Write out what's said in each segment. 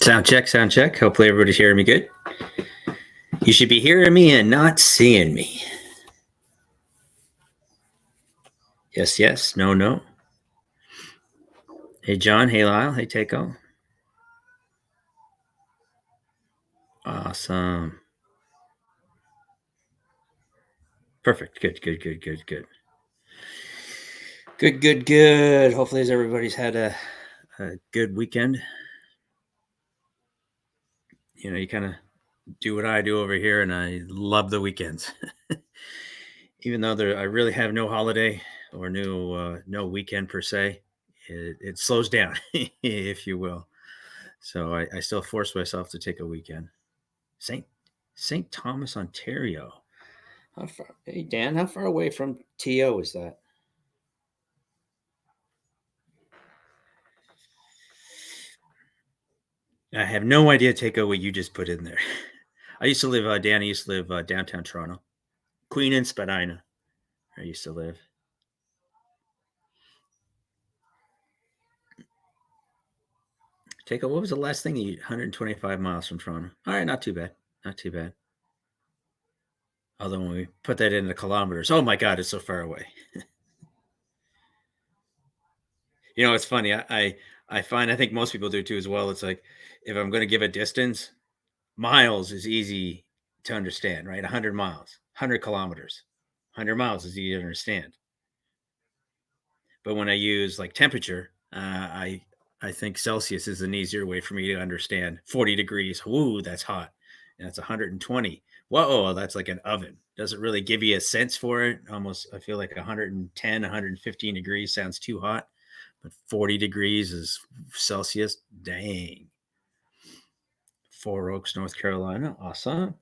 Sound check, sound check. Hopefully everybody's hearing me good. You should be hearing me and not seeing me. Yes, yes. No, no. Hey, John. Hey, Lyle. Hey, Takeo. Awesome. Perfect. Good, good, good, good, good. Good, good, good. Hopefully everybody's had a good weekend. You know, you kind of do what I do over here, and I love the weekends. Even though I really have no holiday or no weekend per se, it slows down, if you will. So I still force myself to take a weekend. St. Thomas, Ontario. How far? Hey Dan, how far away from TO is that? I have no idea. Take what you just put in there. I used to live. Dan, I used to live downtown Toronto, Queen and Spadina. I used to live. Take what was the last thing you? 125 miles from Toronto. All right, not too bad. Not too bad. Although when we put that into kilometers, oh my God, it's so far away. You know, it's funny. I find I think most people do too as well. It's like if I'm going to give a distance, miles is easy to understand, right? 100 miles, 100 kilometers, 100 miles is easy to understand. But when I use like temperature, I think Celsius is an easier way for me to understand. 40 degrees, whoo, that's hot, and that's 120. Whoa, that's like an oven. Doesn't really give you a sense for it. Almost, I feel like 110, 115 degrees sounds too hot, but 40 degrees is Celsius. Dang. Four Oaks, North Carolina. Awesome.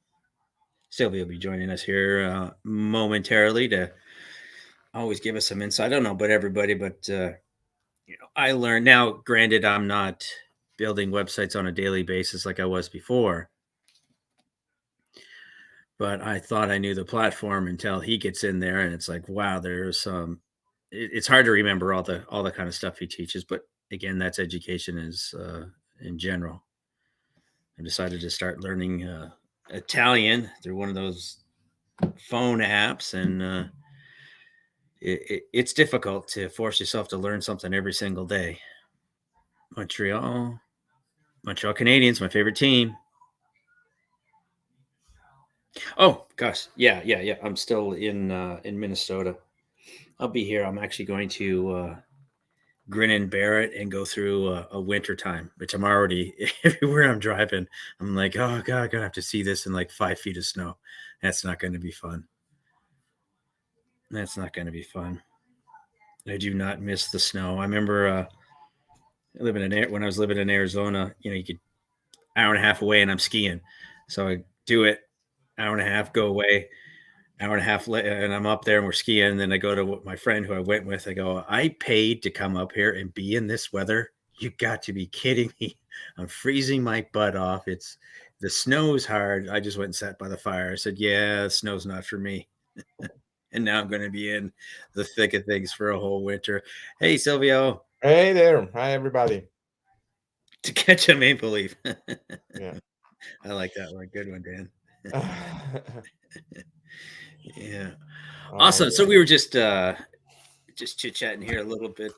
Silvio will be joining us here momentarily to always give us some insight. I don't know about everybody, but I learned now. Granted, I'm not building websites on a daily basis like I was before, but I thought I knew the platform until he gets in there, and it's like, wow, there's some. It's hard to remember all the kind of stuff he teaches, but again, that's education is in general. I decided to start learning Italian through one of those phone apps, and it's difficult to force yourself to learn something every single day. Montreal, Montreal Canadiens, my favorite team. Oh gosh, yeah, yeah, yeah. I'm still in Minnesota. I'll be here. I'm actually going to grin and bear it and go through a winter time, which I'm already everywhere I'm driving. I'm like, oh god, I'm gonna have to see this in like 5 feet of snow. That's not going to be fun. That's not going to be fun. I do not miss the snow. I remember when I was living in Arizona. You know, you could hour and a half away, and I'm skiing, so I do it hour and a half, go away, hour and a half later, and I'm up there and we're skiing. And then I go to my friend who I went with. I go, I paid to come up here and be in this weather. You got to be kidding me. I'm freezing my butt off. The snow's hard. I just went and sat by the fire. I said, yeah, the snow's not for me. And now I'm going to be in the thick of things for a whole winter. Hey, Silvio. Hey there. Hi, everybody. To catch a maple leaf. Yeah. I like that one. Good one, Dan. Yeah. Oh, Awesome. So yeah. we were just chit chatting here a little bit,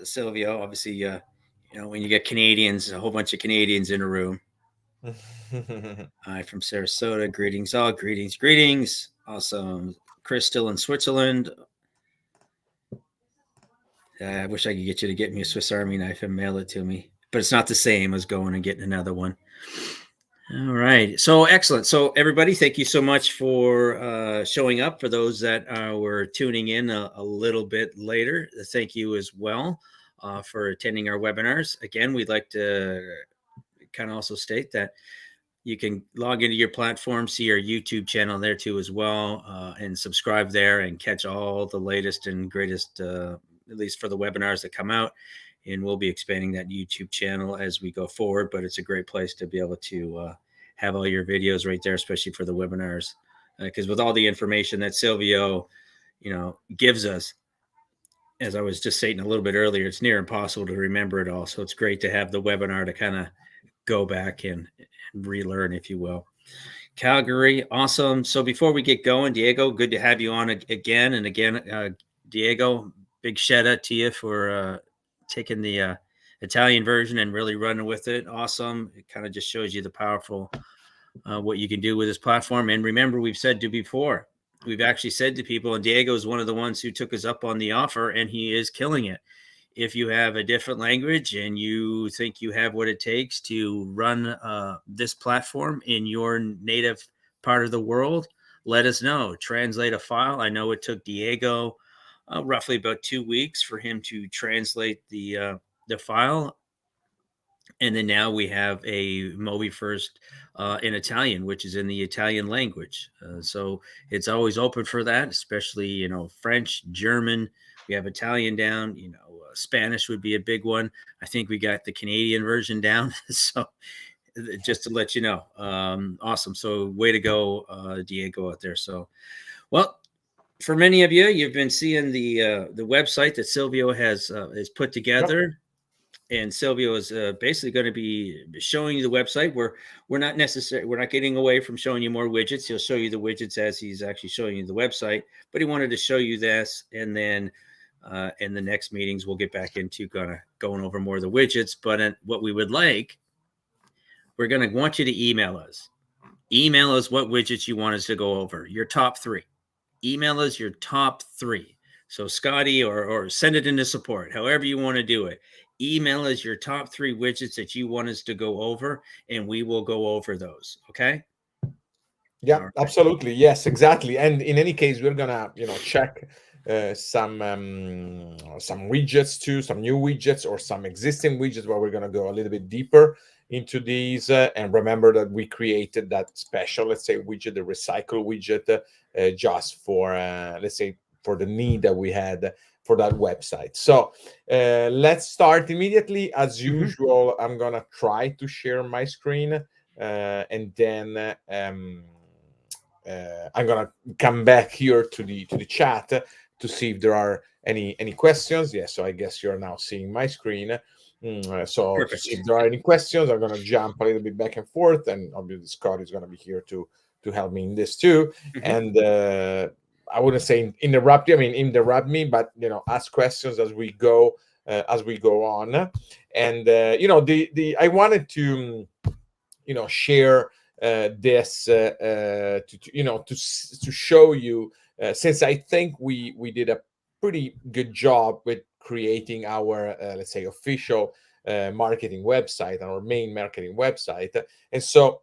Silvio. Obviously, when you get Canadians, a whole bunch of Canadians in a room. Hi from Sarasota. Greetings, all. Greetings, greetings. Awesome. Chris still in Switzerland. I wish I could get you to get me a Swiss Army knife and mail it to me, but it's not the same as going and getting another one. All right. So excellent. So everybody, thank you so much for showing up. For those that were tuning in a little bit later, thank you as well for attending our webinars. Again, we'd like to kind of also state that you can log into your platform, see our YouTube channel there too as well, and subscribe there and catch all the latest and greatest, at least for the webinars that come out. And we'll be expanding that YouTube channel as we go forward, but it's a great place to be able to have all your videos right there, especially for the webinars. Because with all the information that Silvio, gives us, as I was just stating a little bit earlier, it's near impossible to remember it all. So it's great to have the webinar to kind of go back and relearn, if you will. Calgary, awesome. So before we get going, Diego, good to have you on again and again. Diego, big shout out to you for taking the Italian version and really running with it. Awesome. It kind of just shows you the powerful what you can do with this platform. And remember, we've said to before, we've actually said to people, and Diego is one of the ones who took us up on the offer, and he is killing it. If you have a different language and you think you have what it takes to run this platform in your native part of the world, let us know. Translate a file. I know it took Diego roughly about 2 weeks for him to translate the file, and then now we have a Mobi First in Italian, which is in the Italian language. So it's always open for that, especially French, German. We have Italian down. Spanish would be a big one. I think we got the Canadian version down. So just to let you know, awesome. So way to go, Diego, out there. So, well, for many of you, you've been seeing the website that Silvio has put Yep. together, and Silvio is basically going to be showing you the website. We're not getting away from showing you more widgets. He'll show you the widgets as he's actually showing you the website. But he wanted to show you this, and then in the next meetings we'll get back into going over more of the widgets. But what we would like, we're going to want you to email us. Email us what widgets you want us to go over. Your top 3. Email us your top 3. So Scotty, or send it into support, however you want to do it. Email us your top 3 widgets that you want us to go over, and we will go over those. Okay. Yeah, All right. absolutely. Yes, exactly. And in any case, we're gonna, check some widgets too, some new widgets or some existing widgets where we're gonna go a little bit deeper into these. And remember that we created that special, let's say, widget, the recycle widget, just for let's say for the need that we had for that website. So let's start immediately. As usual, I'm gonna try to share my screen, and then I'm gonna come back here to the chat to see if there are any questions. Yes, so I guess you're now seeing my screen. So to Perfect. see if there are any questions, I'm gonna jump a little bit back and forth, and obviously Scott is gonna be here to help me in this too. And I wouldn't say interrupt you. I mean interrupt me, but ask questions as we go on. And the I wanted to share this to show you, since I think we did a pretty good job with creating our let's say official marketing website, our main marketing website. And so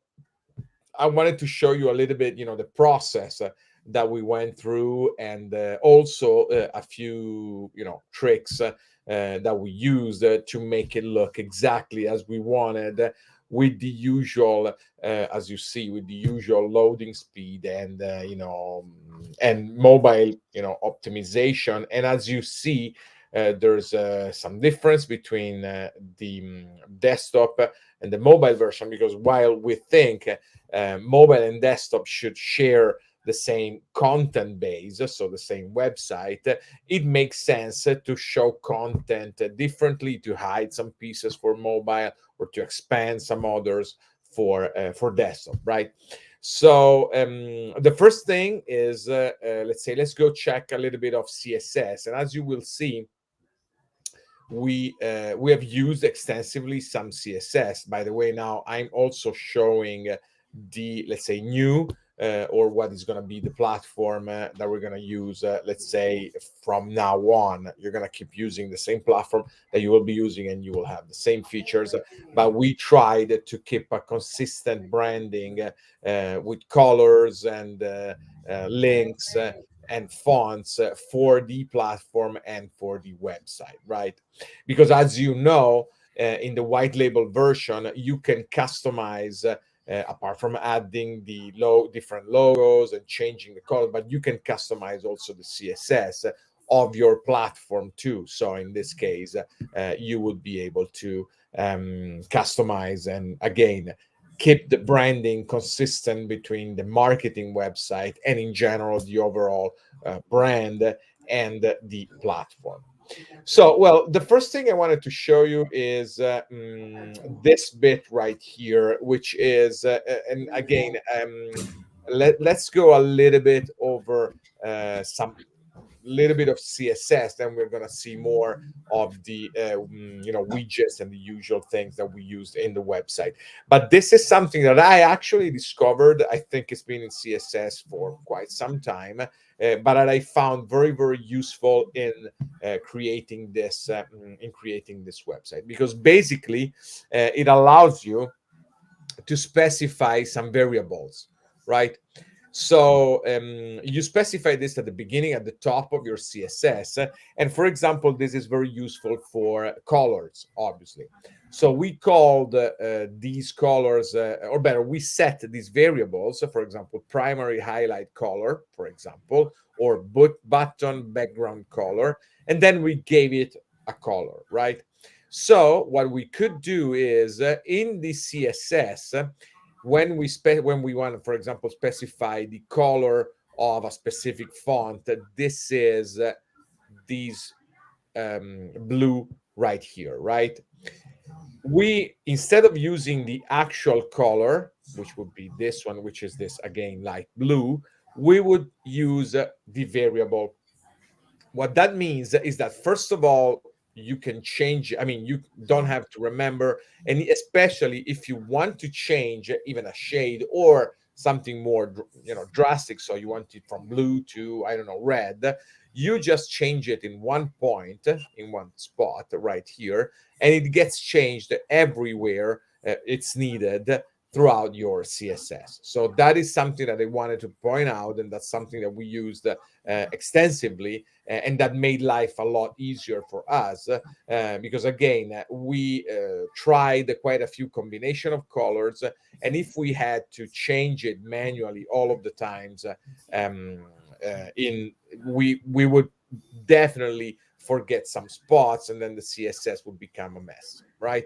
I wanted to show you a little bit, the process that we went through, and also a few, tricks that we used to make it look exactly as we wanted, with the usual, as you see, with the usual loading speed and and mobile, optimization. And as you see, there's some difference between the desktop and the mobile version, because while we think mobile and desktop should share the same content base, so the same website, it makes sense to show content differently, to hide some pieces for mobile or to expand some others for desktop, right? So the first thing is, let's go check a little bit of CSS. And as you will see, we have used extensively some CSS. By the way, now I'm also showing the, let's say, new or what is going to be the platform that we're going to use, let's say, from now on. You're going to keep using the same platform that you will be using, and you will have the same features. But we tried to keep a consistent branding with colors and links and fonts for the platform and for the website, right? Because as you know, in the white label version, you can customize, apart from adding the different logos and changing the color, but you can customize also the CSS of your platform too. So in this case, you would be able to customize and, again, keep the branding consistent between the marketing website and in general the overall brand and the platform. So, well, the first thing I wanted to show you is this bit right here, which is, and again, let's go a little bit over some little bit of CSS, then we're going to see more of the widgets and the usual things that we used in the website. But this is something that I actually discovered. I think it's been in CSS for quite some time, but that I found very, very useful in creating this website, because basically it allows you to specify some variables, right? So you specify this at the beginning, at the top of your CSS. And for example, this is very useful for colors, obviously. So we called these colors, or better, we set these variables. So for example, primary highlight color, for example, or button background color. And then we gave it a color, right? So what we could do is in the CSS, when we want to, for example, specify the color of a specific font, this is these blue right here, right? We, instead of using the actual color, which would be this one, which is this again light blue, we would use the variable. What that means is that, first of all, you can change, I mean, you don't have to remember, and especially if you want to change even a shade or something more drastic, so you want it from blue to, I don't know, red, you just change it in one point, in one spot right here, and it gets changed everywhere it's needed throughout your CSS. So that is something that I wanted to point out, and that's something that we used extensively, and that made life a lot easier for us, because again, we tried quite a few combination of colors, and if we had to change it manually all of the times, in we would definitely forget some spots, and then the CSS would become a mess, right?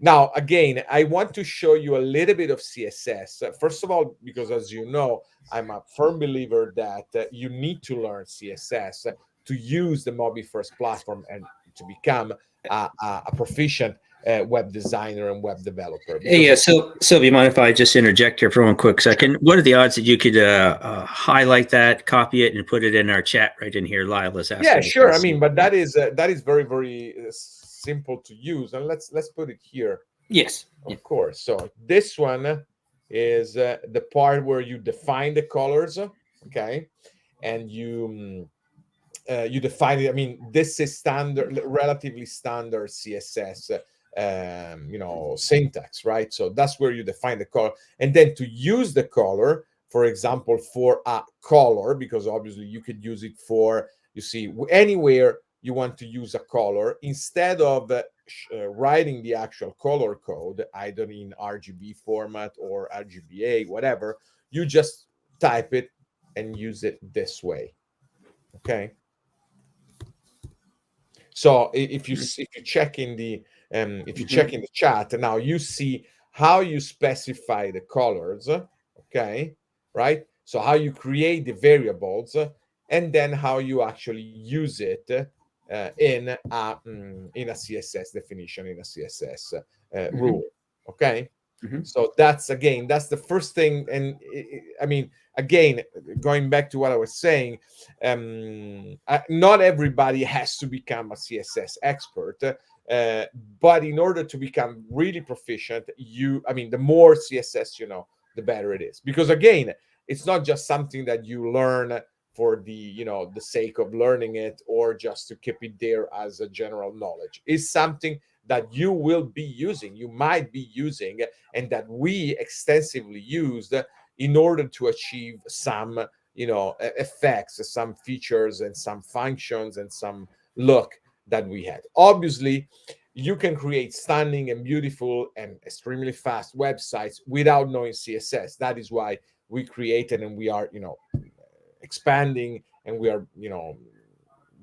Now, again, I want to show you a little bit of CSS. First of all, because as you know, I'm a firm believer that you need to learn CSS to use the Mobi First platform and to become a proficient web designer and web developer. Hey, Because so Sylvia, mind if I just interject here for one quick second? What are the odds that you could highlight that, copy it, and put it in our chat right in here? Lila's yeah, asking to sure. I see. mean, but that is very, very simple to use, and let's put it here. Yes. Yeah. Of course. So this one is the part where you define the colors, okay, and you define it. I mean, this is standard, relatively standard CSS, syntax, right? So that's where you define the color, and then to use the color, for example, for a color, because obviously you could use it for, you see, anywhere you want to use a color, instead of writing the actual color code either in RGB format or RGBA, whatever, you just type it and use it this way. Okay. So if you check in the if you check in the chat now, you see how you specify the colors, okay, right? So how you create the variables, and then how you actually use it in a CSS definition, in a CSS rule, okay. Mhm. So that's the first thing, and I mean, again, going back to what I was saying, not everybody has to become a CSS expert, but in order to become really proficient, I mean, the more CSS you know, the better it is. Because again, it's not just something that you learn for the sake of learning it, or just to keep it there as a general knowledge. It's something that you will be using, you might be using, and that we extensively used in order to achieve some effects, some features, and some functions, and some look that we had. Obviously, you can create stunning and beautiful and extremely fast websites without knowing CSS. That is why we created, and we are expanding, and we are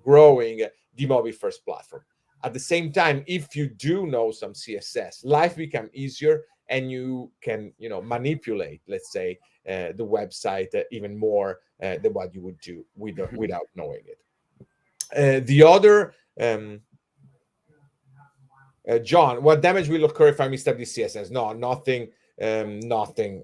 growing the Mobi First platform. At the same time, if you do know some CSS, life becomes easier, and you can manipulate, let's say, the website even more than what you would do without knowing it. The other Um, John, what damage will occur if I misstep the CSS? No, nothing, nothing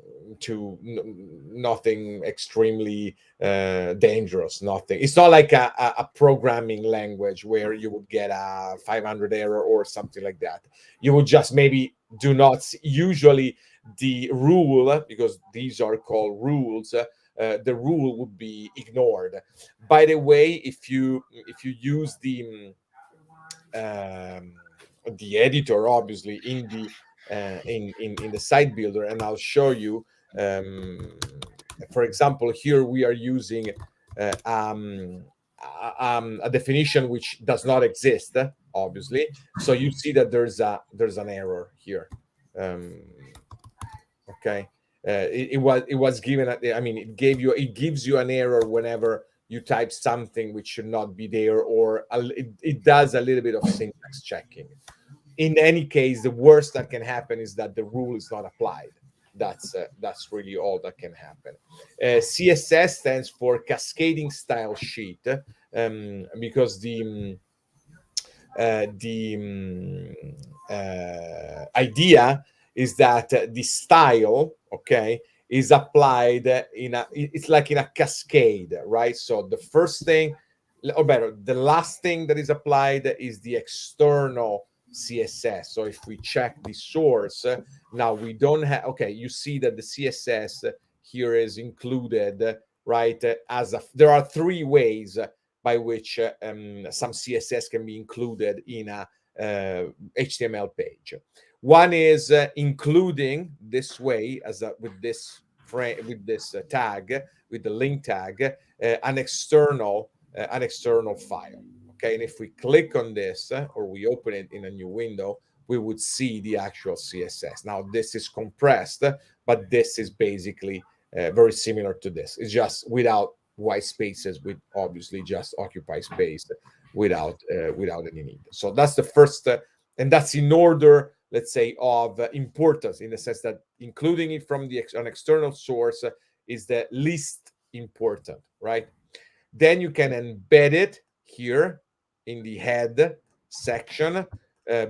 nothing extremely dangerous. Nothing. It's not like a programming language where you would get a 500 error or something like that. You would just maybe do not usually the rule, because these are called rules. The rule would be ignored. By the way, if you use um, the editor, obviously in the in the site builder, and I'll show you. For example, here we are using a definition which does not exist, obviously. So you see that there's an error here. Um, okay, it was given. I mean, it gives you an error whenever you type something which should not be there, or it does a little bit of syntax checking. In any case, the worst that can happen is that the rule is not applied. That's really all that can happen. CSS stands for cascading style sheet, because the idea is that the style, okay, is applied it's like in a cascade, right? So the first thing, or better, the last thing that is applied is the external CSS. So if we check the source, now we don't have, okay, you see that the CSS here is included, right? There are three ways by which some CSS can be included in a HTML page. One is including this way, with this tag, with the link tag, an external file. Okay, and if we click on this, or we open it in a new window, we would see the actual CSS. Now this is compressed, but this is basically very similar to this. It's just without white spaces, with obviously just occupy space without any need. So that's the first, and that's in order, let's say, of importance, in the sense that including it from an external source is the least important, right? Then you can embed it here in the head section,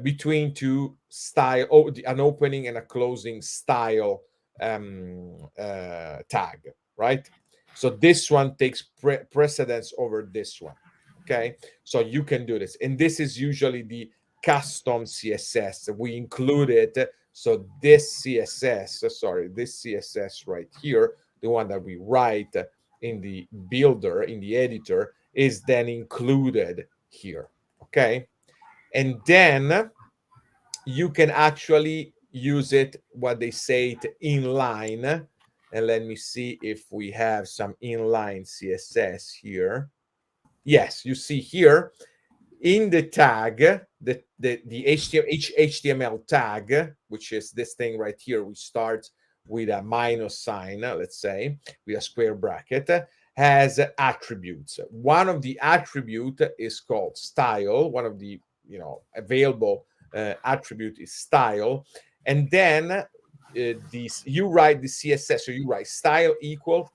between two style, an opening and a closing style tag, right? So this one takes precedence over this one. Okay, so you can do this, and this is usually the custom CSS. We include it. So this CSS right here, the one that we write in the builder, in the editor, is then included here. Okay, and then you can actually use it, what they say, it inline. And let me see if we have some inline CSS here. Yes, you see here in the tag, the HTML tag, which is this thing right here. We start with a minus sign, let's say, with a square bracket, has attributes. One of the attribute is called style. One of the available attribute is style, and then you write the CSS. So you write style equal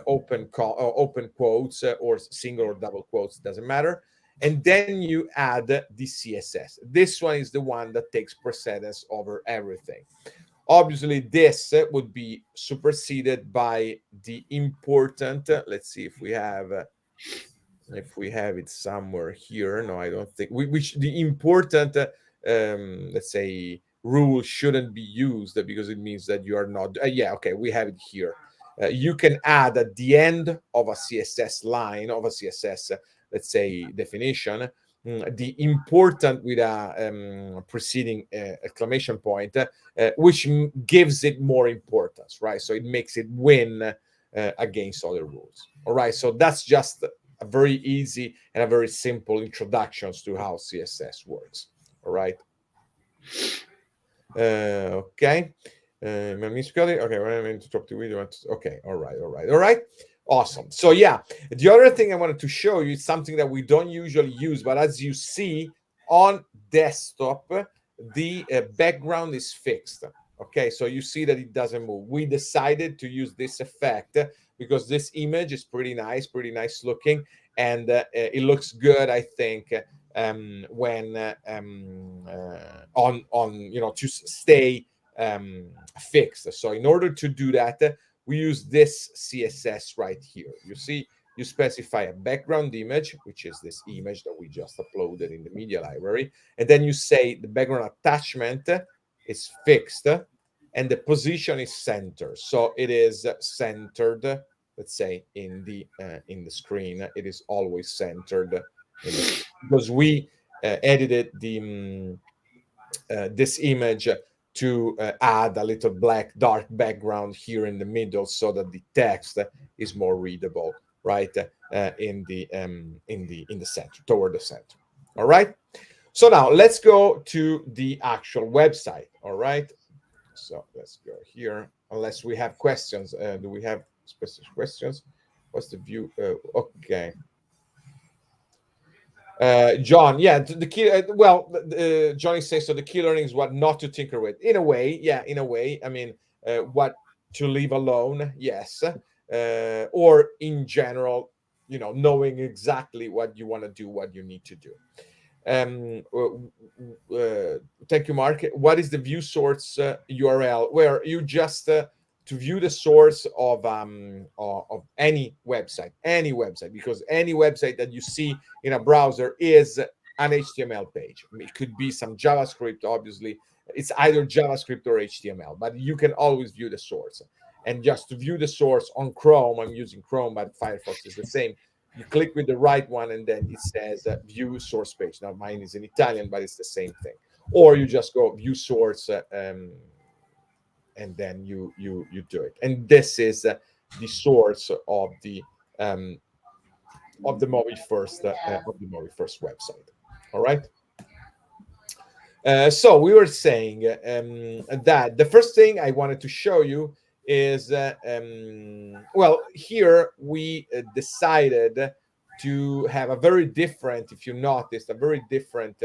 open quotes, or single or double quotes, doesn't matter, and then you add the CSS. This one is the one that takes precedence over everything. Obviously, this would be superseded by the important. Let's see if we have it somewhere here. No, I don't think which the important. Let's say rule shouldn't be used, because it means that you are not. Yeah, okay, we have it here. You can add at the end of a CSS line, of a CSS, let's say, definition, the important with a preceding exclamation point, which gives it more importance, right? So it makes it win against other rules. All right, so that's just a very easy and a very simple introductions to how CSS works. All right. Okay. Okay, when I'm to drop the video. Okay, all right. Awesome. So yeah, the other thing I wanted to show you is something that we don't usually use, but as you see on desktop, the background is fixed. Okay, so you see that it doesn't move. We decided to use this effect because this image is pretty nice looking, and it looks good, I think, when on to stay fixed. So in order to do that, we use this CSS right here. You see, you specify a background image, which is this image that we just uploaded in the media library, and then you say the background attachment is fixed and the position is centered. So it is centered, let's say, in the screen. It is always centered in the screen because we edited this image to add a little black dark background here in the middle so that the text is more readable, right, in the center, toward the center. All right. So now let's go to the actual website. All right. So let's go here. Unless we have questions, do we have specific questions? What's the view? Okay. John, yeah, the key. Well, Johnny says so. The key learning is what not to tinker with. In a way, yeah, in a way. I mean, what to leave alone, yes, or in general, knowing exactly what you want to do, what you need to do. Um, Thank you, Mark. What is the view source URL? Where you just to view the source of any website, because any website that you see in a browser is an HTML page. I mean, it could be some JavaScript, obviously. It's either JavaScript or HTML, but you can always view the source. And just to view the source on Chrome, I'm using Chrome, but Firefox is the same. You click with the right one, and then it says view source page. Now mine is in Italian, but it's the same thing. Or you just go view source, and then you do it. And this is the source um, of the Mobi First website. All right. So we were saying that the first thing I wanted to show you is well, here we decided to have a very different, if you noticed, a very different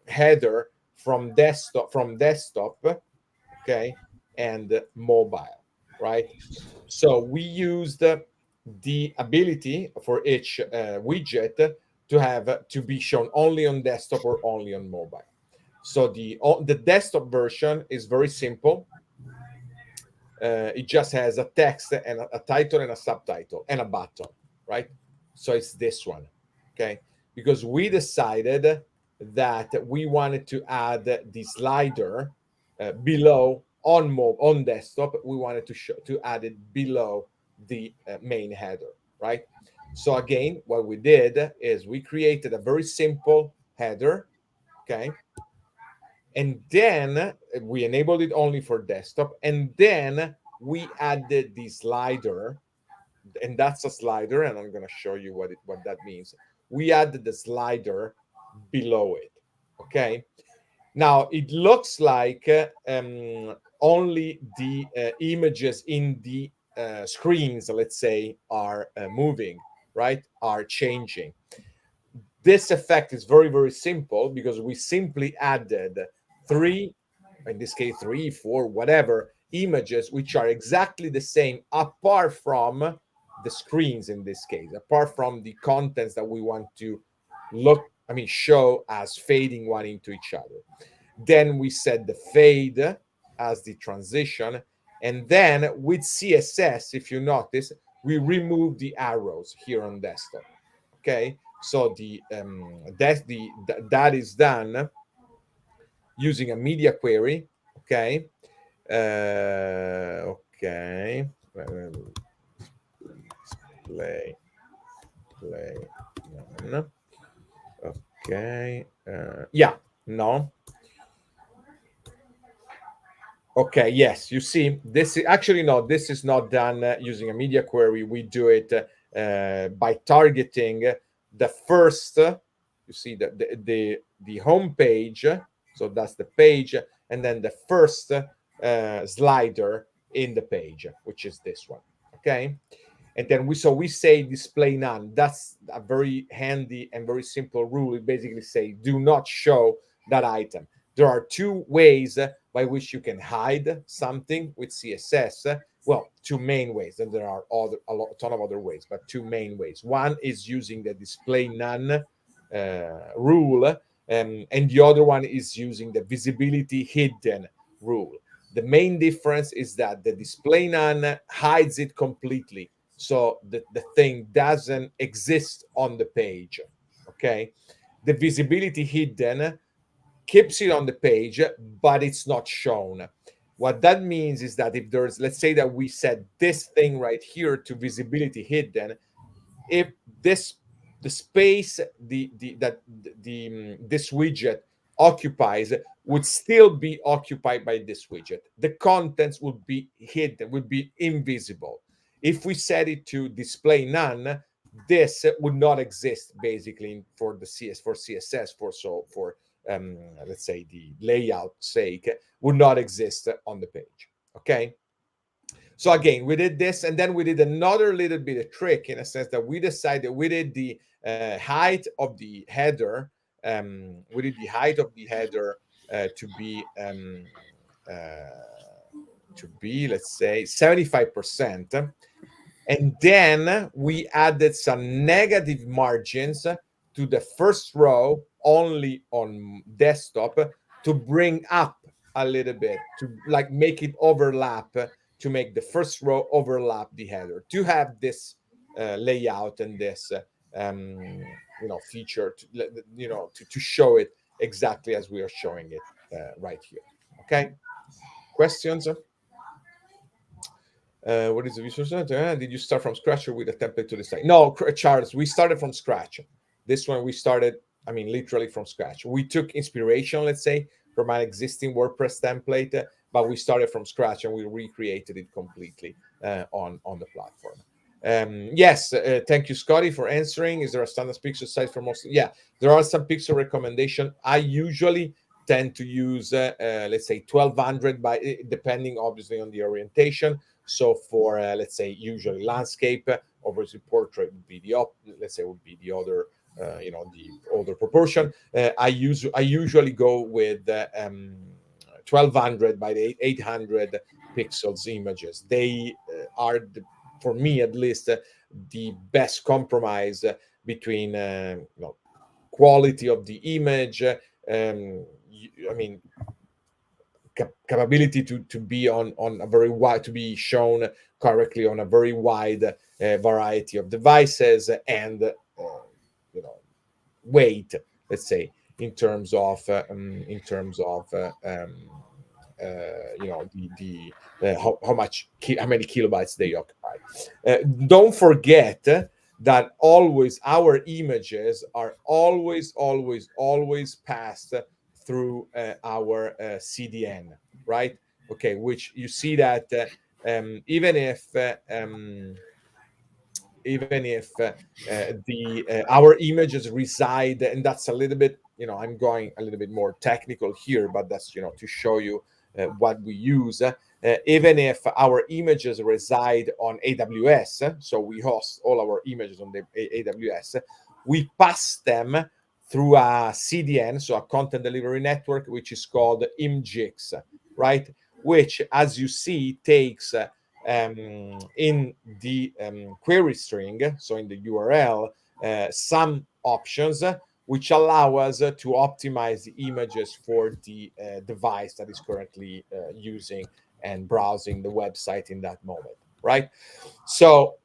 header from desktop, okay, and mobile, right? So we used the ability for each widget to have to be shown only on desktop or only on mobile. So the desktop version is very simple. It just has a text and a title and a subtitle and a button, right? So it's this one, okay? Because we decided that we wanted to add the slider below on desktop. We wanted to add it below the main header, right? So again, what we did is we created a very simple header, okay? And then we enabled it only for desktop, and then we added the slider, and that's a slider, and I'm going to show you what that means. We added the slider below it, okay? Now it looks like only the images in the screens, let's say, are moving, right, are changing. This effect is very, very simple because we simply added three, in this case, three, four, whatever images, which are exactly the same apart from the screens in this case, apart from the contents that we want to show as fading one into each other. Then we set the fade as the transition. And then with CSS, if you notice, we remove the arrows here on desktop. Okay, so that is done using a media query. Okay, okay. Play none. Okay. Yeah. No. Okay, yes, you see, this is actually no, this is not done using a media query. We do it by targeting the first. You see the home page, so that's the page, and then the first slider in the page, which is this one. Okay, and then we say display none. That's a very handy and very simple rule. We basically say do not show that item. There are two ways by which you can hide something with CSS. Well, two main ways, and there are a ton of other ways, but two main ways. One is using the display none rule, and the other one is using the visibility hidden rule. The main difference is that the display none hides it completely, so the thing doesn't exist on the page. Okay, the visibility hidden keeps it on the page, but it's not shown. What that means is that if there's, let's say that we set this thing right here to visibility hidden, if this the space the that this widget occupies would still be occupied by this widget. The contents would be hidden, would be invisible. If we set it to display none, this would not exist basically for the css for let's say the layout sake, would not exist on the page. Okay, so again, we did this, and then we did another little bit of trick in a sense that we decided we did the height of the header. We did the height of the header to be let's say 75%, and then we added some negative margins to the first row only on desktop to bring up a little bit, to like make it overlap, to make the first row overlap the header, to have this layout and this feature to, to show it exactly as we are showing it right here. Okay, questions? What is the visual center? Did you start from scratch or with a template to decide? No, Charles, we started from scratch. This one we started, I mean, literally from scratch. We took inspiration, let's say, from an existing WordPress template, but we started from scratch and we recreated it completely on the platform. Yes, thank you, Scotty, for answering. Is there a standard pixel size for most? Yeah, there are some pixel recommendation. I usually tend to use, let's say, 1200 by depending obviously on the orientation. So for let's say usually landscape, obviously portrait would be let's say would be the other the older proportion. I usually go with 1200 by the 800 pixels images. They are for me at least the best compromise between quality of the image. I mean, capability to be on a very wide, to be shown correctly on a very wide variety of devices, and weight, let's say, in terms of how many kilobytes they occupy. Don't forget that always our images are always passed through our CDN, right? Okay, which you see that even if the our images reside, and that's a little bit, I'm going a little bit more technical here, but that's to show you what we use. Even if our images reside on AWS, so we host all our images on the AWS, we pass them through a CDN, so a content delivery network, which is called IMGIX, right? Which, as you see, takes in the query string, so in the URL, some options which allow us to optimize the images for the device that is currently using and browsing the website in that moment, right? So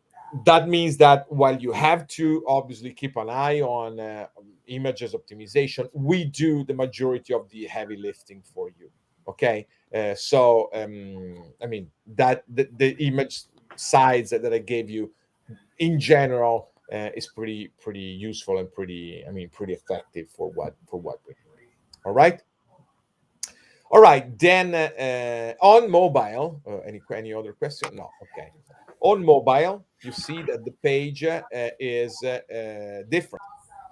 that means that while you have to obviously keep an eye on images optimization, we do the majority of the heavy lifting for you. Okay, so I mean that the image size that I gave you in general is pretty useful and pretty effective for what we need. All right. All right, then on mobile, any other question? No, okay. On mobile, you see that the page is different.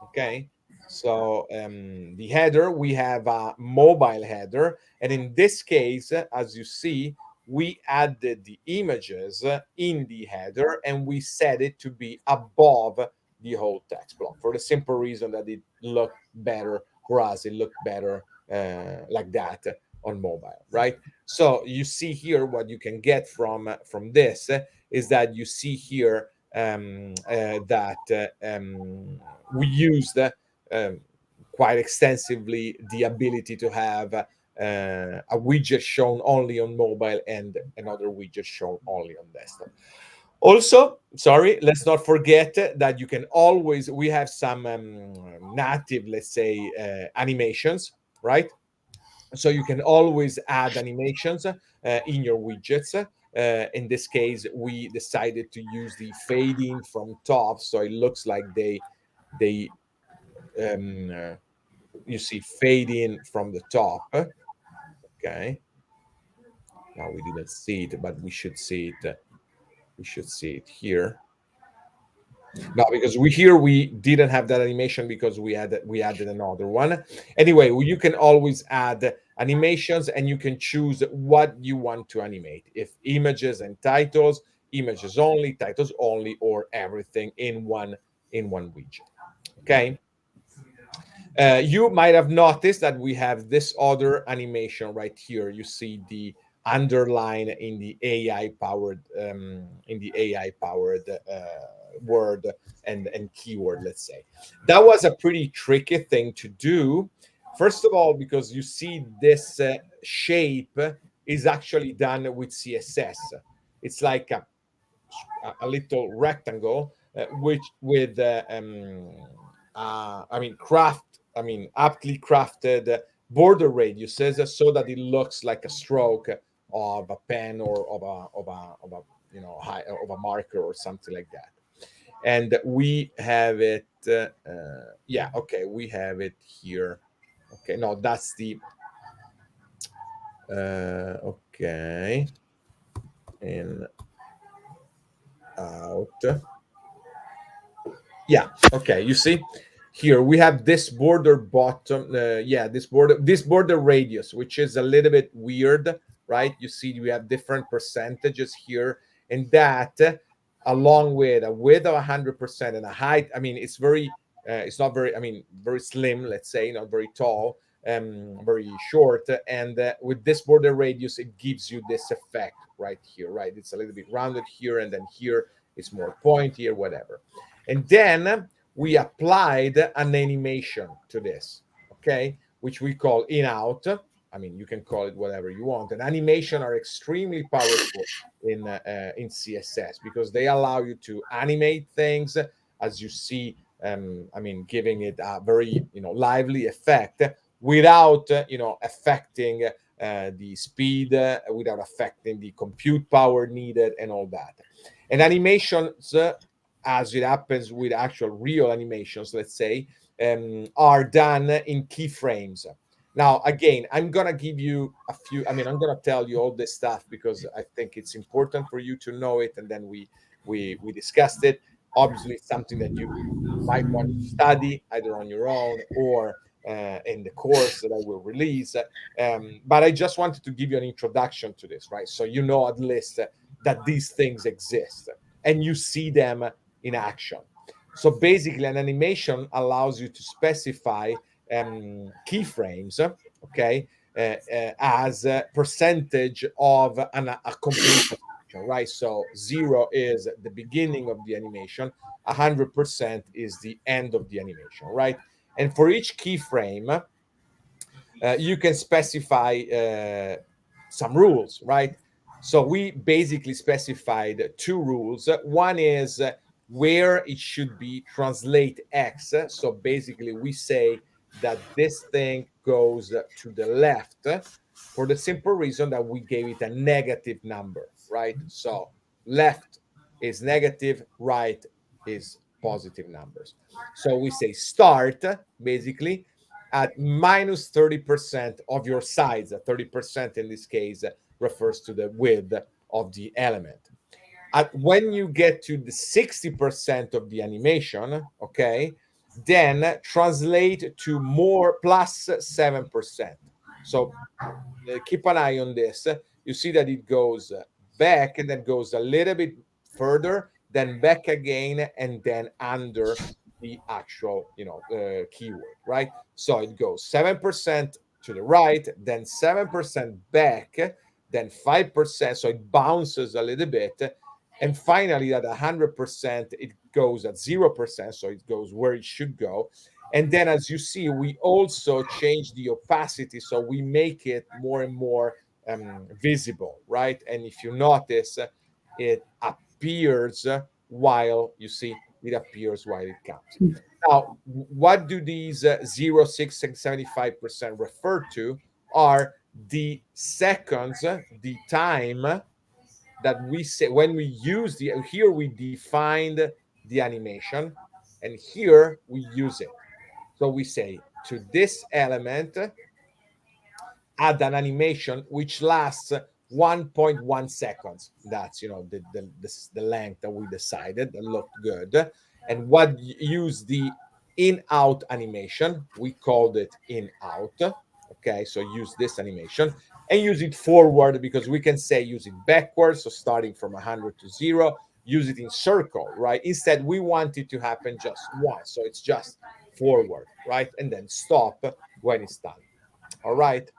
Okay, so the header, we have a mobile header, and in this case, as you see, we added the images in the header and we set it to be above the whole text block for the simple reason that it looked better for us. It looked better like that on mobile, right? So you see here what you can get from this is that you see here that we used um, quite extensively the ability to have a widget shown only on mobile and another widget shown only on desktop. Also, sorry, let's not forget that you can always, we have some native, let's say, animations, right? So you can always add animations in your widgets. In this case, we decided to use the fading from top, so it looks like they um, uh, you see fading from the top. Okay, now we didn't see it, but we should see it. We should see it here. No, because we didn't have that animation because we added another one. Anyway, you can always add animations and you can choose what you want to animate. If images and titles, images only, titles only, or everything in one widget. Okay. You might have noticed that we have this other animation right here. You see the underline in the AI powered word and keyword. Let's say that was a pretty tricky thing to do. First of all, because you see this shape is actually done with CSS. It's like a little rectangle, which with I mean craft, I mean aptly crafted border radiuses, so that it looks like a stroke of a pen or of a of a marker or something like that. And we have it. Yeah, okay, we have it here. Okay, no, that's the okay, in out. Yeah, okay, you see here we have this border bottom, yeah, this border radius, which is a little bit weird, right? You see we have different percentages here, and that along with a width of 100% and a height, I mean it's very it's not very, I mean very slim, let's say, not very tall, very short, and with this border radius it gives you this effect right here, right? It's a little bit rounded here, and then here it's more pointy or whatever. And then we applied an animation to this, okay, which we call in out. I mean, you can call it whatever you want. And animation are extremely powerful in CSS because they allow you to animate things as you see. I mean, giving it a very lively effect without affecting the speed, without affecting the compute power needed, and all that. And animations, as it happens with actual real animations, let's say, are done in keyframes. Now, again, I'm gonna give you a few. I mean, I'm gonna tell you all this stuff because I think it's important for you to know it, and then we discussed it. Obviously, something that you might want to study either on your own or in the course that I will release. But I just wanted to give you an introduction to this, right? So you know at least that these things exist and you see them in action. So basically, an animation allows you to specify keyframes, okay, as a percentage of a completed action, right? So 0 is the beginning of the animation, 100% is the end of the animation, right? And for each keyframe, you can specify some rules, right? So we basically specified two rules. One is where it should be translate X. So basically, we say that this thing goes to the left for the simple reason that we gave it a negative number, right? So left is negative, right is positive numbers. So we say start basically at minus 30% of your size. 30% in this case refers to the width of the element. When you get to the 60% of the animation, okay, then translate to more plus 7%. So keep an eye on this. You see that it goes back and then goes a little bit further, then back again, and then under the actual keyword, right? So it goes 7% to the right, then 7% back, then 5%. So it bounces a little bit, and finally at 100% it goes at 0%, so it goes where it should go, And then, as you see, we also change the opacity, so we make it more and more visible, right? And if you notice, it appears while you see it appears while it counts. Now, what do these 0, 6, and 75% refer to? Are the seconds, the time that we say when we use the, here we defined the animation, and here we use it. So we say to this element, add an animation which lasts 1.1 seconds. That's, you know, the length that we decided that looked good. And what use the in out animation, we called it in out. Okay, so use this animation and use it forward, because we can say use it backwards, so starting from 100 to 0. Use it in circle, right? Instead, we want it to happen just once, so it's just forward, right? And then stop when it's done. All right.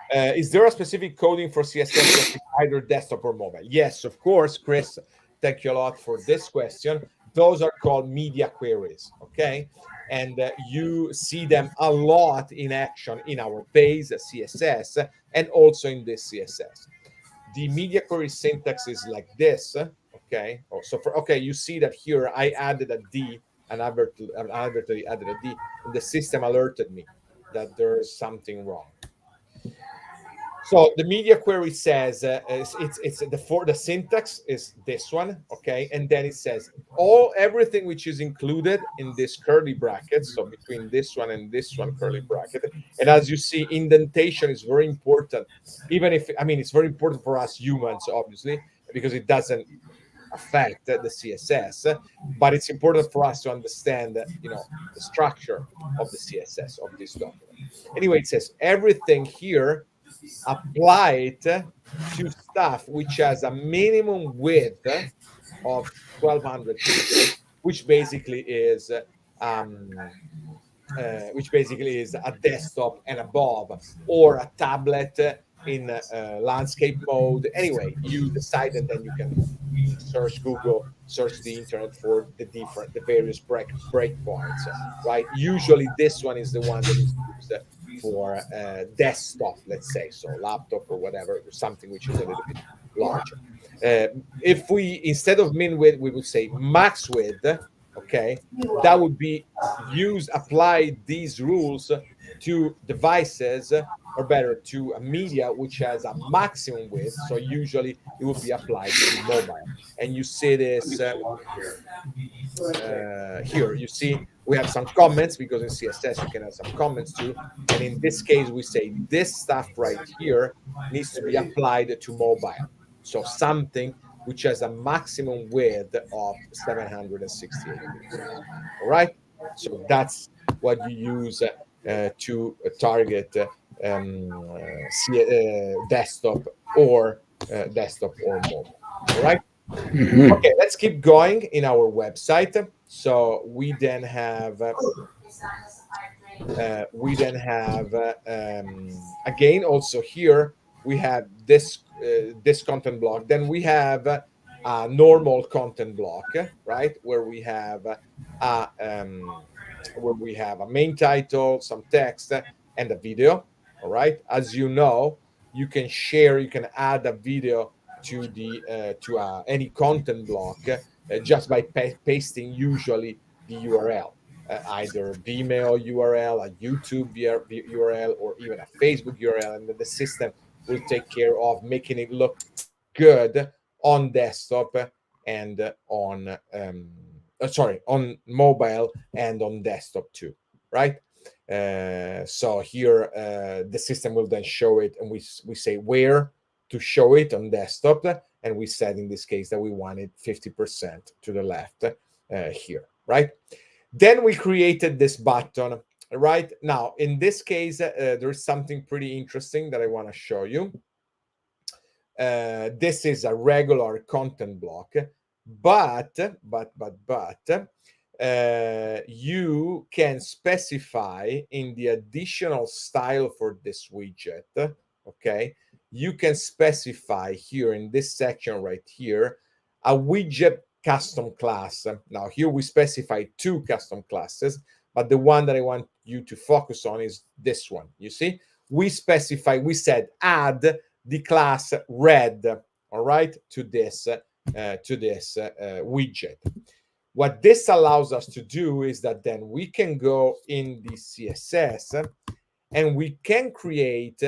Is there a specific coding for CSS that is either desktop or mobile? Yes, of course, Chris. Thank you a lot for this question. Those are called media queries, okay? And you see them a lot in action in our base CSS and also in this CSS. The media query syntax is like this, okay? Oh, so for, okay, you see that here I added a D, and advertently added a D, and the system alerted me that there's something wrong. So the media query says it's the syntax is this one, okay, and then it says everything which is included in this curly brackets, so between this one and this one curly bracket, and as you see, indentation is very important. Even if, I mean, it's very important for us humans, obviously, because it doesn't affect the CSS, but it's important for us to understand, you know, the structure of the CSS of this document. Anyway, it says everything here apply it to stuff which has a minimum width of 1200 pixels, um, which basically is a desktop and above, or a tablet in landscape mode. Anyway, you decide, and then you can search Google, search the internet for the various breakpoints, right? Usually, this one is the one that is used for desktop, let's say, so laptop or whatever, or something which is a little bit larger. If we, instead of min width, we would say max width, okay, that would be apply these rules to devices, or better, to a media which has a maximum width. So usually it would be applied to mobile. And you see this here. You see we have some comments, because in CSS you can have some comments too. And in this case, we say this stuff right here needs to be applied to mobile. So something which has a maximum width of 768 pixels. All right. So that's what you use to target desktop or mobile. All right. Mhm. Okay, let's keep going in our website. So we then have again also here we have this content block. Then we have a normal content block, right, a where we have a main title, some text, and a video. All right, as you know, you can add a video to the any content block just by pasting usually the URL, either Vimeo URL, a YouTube URL, or even a Facebook URL, and then the system will take care of making it look good on desktop and on mobile and on desktop too, right? So here the system will then show it, and we say where to show it on desktop, and we said in this case that we want it 50% to the left here, right? Then we created this button. Right now, in this case, there's something pretty interesting that I want to show you. This is a regular content block, but you can specify in the additional style for this widget. Okay, you can specify here in this section right here a widget custom class. Now here we specify two custom classes, but the one that I want you to focus on is this one. You see, we said add the class red, all right, to this widget. What this allows us to do is that then we can go in the CSS and we can create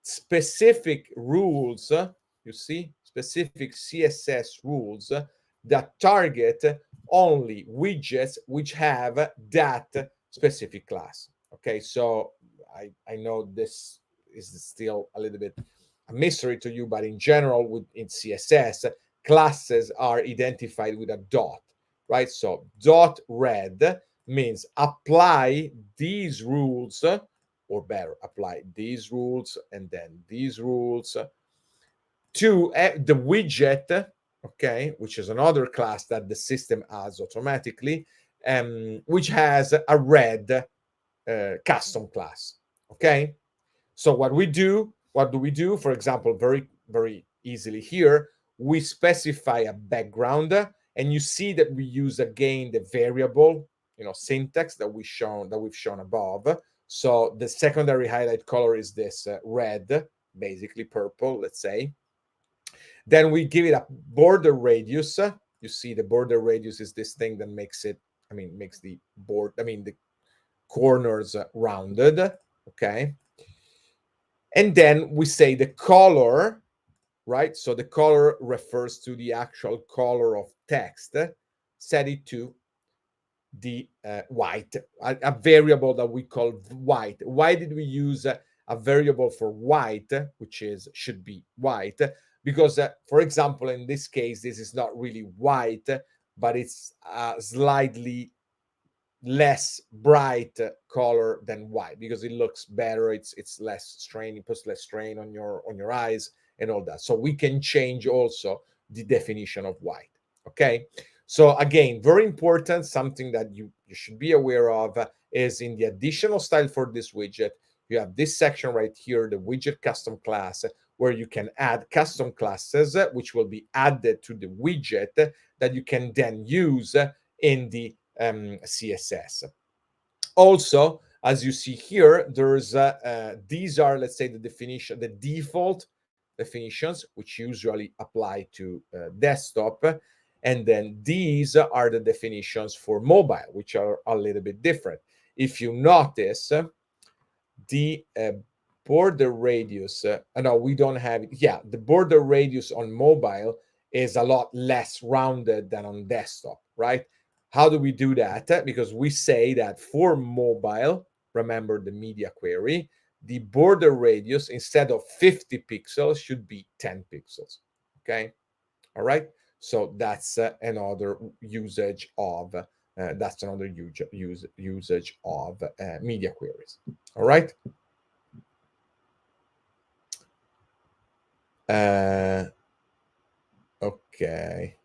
specific rules, you see, specific CSS rules that target only widgets which have that specific class. Okay, so I know this is still a little bit a mystery to you, but in general, in CSS, classes are identified with a dot, right? So dot red means apply these rules, or better, apply these rules and then these rules to the widget, okay, which is another class that the system adds automatically, which has a red custom class. Okay, so what do we do? For example, very easily here, we specify a background, and you see that we use again the variable, syntax that we've shown above. So the secondary highlight color is this red, basically purple, let's say. Then we give it a border radius. You see the border radius is this thing that makes it, makes the the corners rounded. Okay. And then we say the color, right? So the color refers to the actual color of text. Set it to the white, a variable that we call white. Why did we use a variable for white, which should be white? Because, for example, in this case, this is not really white, but it's slightly less bright color than white because it looks better. It's less strain. It puts less strain on your eyes and all that. So we can change also the definition of white. Okay. So again, very important, something that you should be aware of is in the additional style for this widget, you have this section right here, the widget custom class, where you can add custom classes, which will be added to the widget that you can then use in the CSS. Also, as you see here, there's these are, let's say, the default definitions, which usually apply to desktop. And then these are the definitions for mobile, which are a little bit different. If you notice, the border radius, no, we don't have it. Yeah, the border radius on mobile is a lot less rounded than on desktop, right? How do we do that? Because we say that for mobile, remember the media query, the border radius instead of 50 pixels should be 10 pixels. Okay, all right. So that's another usage of usage of media queries. All right. Okay.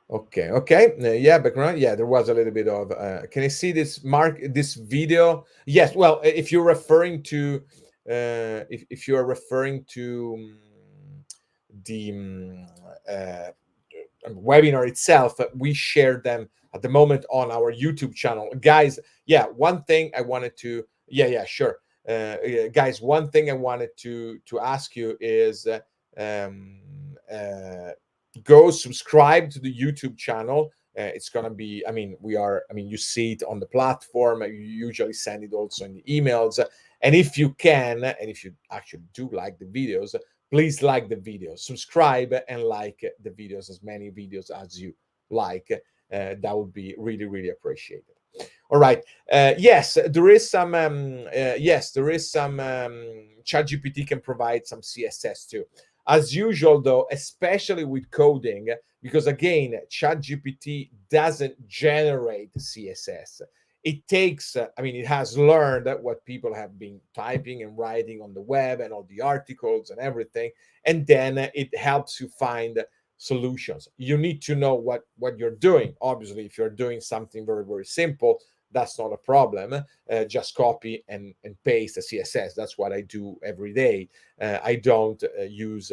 Okay. Yeah, background. Yeah, there was a little bit of. Can I see this video? Yes. Well, if you're referring to, if you are referring to the webinar itself, we share them at the moment on our YouTube channel, guys. Yeah, one thing I wanted to. Yeah, sure. Guys, one thing I wanted to ask you is. Go subscribe to the YouTube channel. It's gonna be, you see it on the platform. You usually send it also in the emails. And if you can, and if you actually do like the videos, please like the video, subscribe, and like the videos, as many videos as you like. That would be really, really appreciated. All right. Yes, there is some. ChatGPT can provide some CSS too. As usual, though, especially with coding, because again, ChatGPT doesn't generate CSS. It takes, it has learned what people have been typing and writing on the web and all the articles and everything, and then it helps you find solutions. You need to know what you're doing. Obviously, if you're doing something very, very simple, that's not a problem. Just copy and paste the CSS. That's what I do every day. I don't use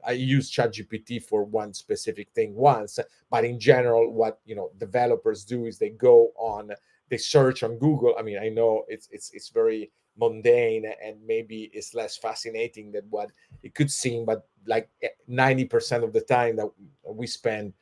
I use ChatGPT for one specific thing once, but in general, what developers do is they go on, they search on Google. I mean, I know it's very mundane and maybe it's less fascinating than what it could seem, but like 90% of the time that we spend